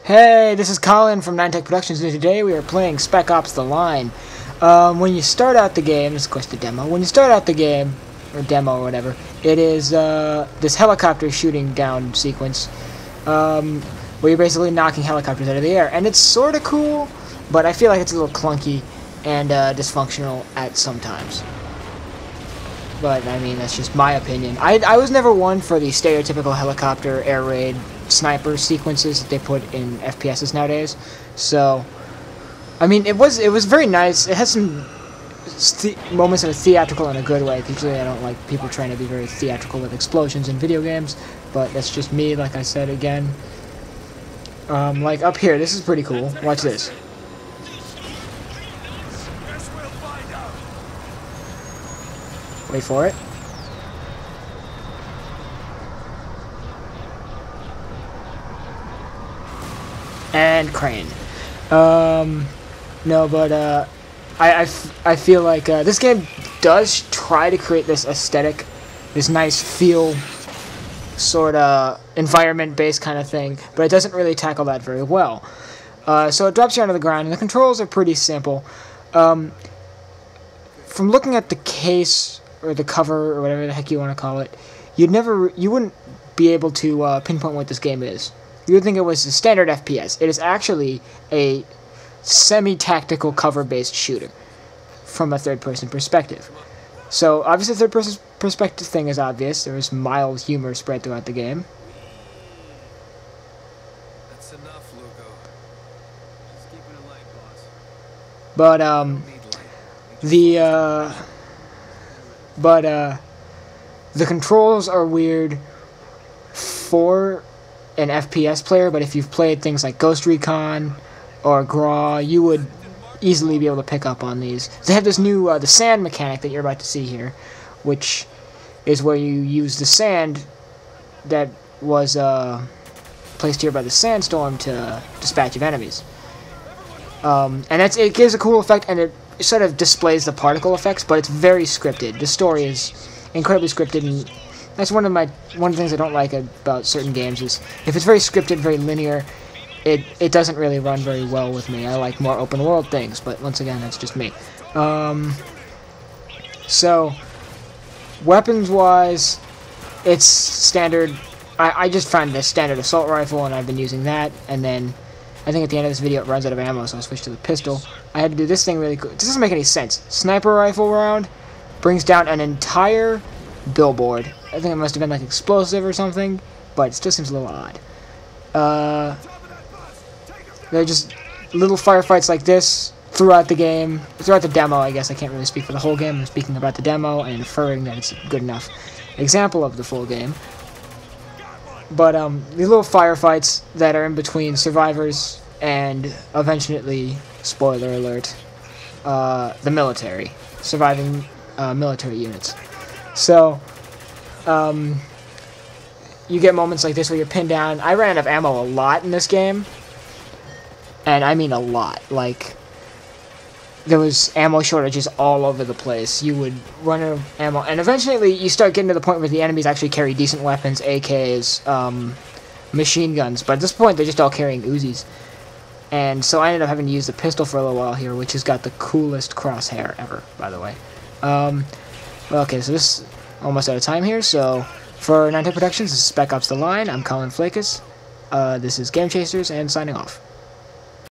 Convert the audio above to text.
Hey, this is Collin from 9Tech Productions, and today we are playing Spec Ops: The Line. When you start out the game, this is of course the demo, when you start out the game, or demo or whatever, it is this helicopter shooting down sequence, where you're basically knocking helicopters out of the air, and it's sort of cool, but I feel like it's a little clunky and dysfunctional at some times. But, I mean, that's just my opinion. I was never one for the stereotypical helicopter air raid sniper sequences that they put in FPSs nowadays. So, I mean, it was very nice. It has some moments that are theatrical in a good way. Usually I don't like people trying to be very theatrical with explosions in video games, but that's just me, like I said again. Like up here, this is pretty cool. Watch this. Wait for it. And crane. No, but I feel like this game does try to create this aesthetic, this nice feel, sort of environment-based kind of thing, but it doesn't really tackle that very well. So it drops you onto the ground, and the controls are pretty simple. From looking at the case or the cover or whatever the heck you want to call it, you wouldn't be able to pinpoint what this game is. You would think it was a standard FPS. It is actually a semi-tactical cover-based shooter from a third-person perspective. So obviously the third-person perspective thing is obvious. There is mild humor spread throughout the game. That's enough, Lugo. Just keep it light, boss. But the controls are weird for an FPS player, but if you've played things like Ghost Recon or Graw, you would easily be able to pick up on these. They have this new the sand mechanic that you're about to see here, which is where you use the sand that was placed here by the sandstorm to dispatch of enemies. And it gives a cool effect, and it sort of displays the particle effects, but it's very scripted. The story is incredibly scripted, and that's one of the things I don't like about certain games is if it's very scripted, very linear, it doesn't really run very well with me. I like more open world things, but once again, that's just me. So, weapons-wise, it's standard. I just found this standard assault rifle, and I've been using that, and then I think at the end of this video it runs out of ammo, so I switched to the pistol. I had to do this thing really cool. This doesn't make any sense. Sniper rifle round brings down an entire billboard. I think it must have been like explosive or something, but it still seems a little odd. There are just little firefights like this throughout the game, throughout the demo. I guess I can't really speak for the whole game. I'm speaking about the demo and inferring that it's a good enough example of the full game. But these little firefights that are in between survivors and eventually, spoiler alert, the military, surviving military units. So, you get moments like this where you're pinned down. I ran out of ammo a lot in this game, and I mean a lot. Like, there was ammo shortages all over the place. You would run out of ammo, and eventually you start getting to the point where the enemies actually carry decent weapons, AKs, machine guns, but at this point they're just all carrying Uzis. And so I ended up having to use the pistol for a little while here, which has got the coolest crosshair ever, by the way. Okay, so this is almost out of time here, so for 9Tech Productions, this is Spec Ops: The Line. I'm Collin Flakus. This is Game Chasers, and signing off.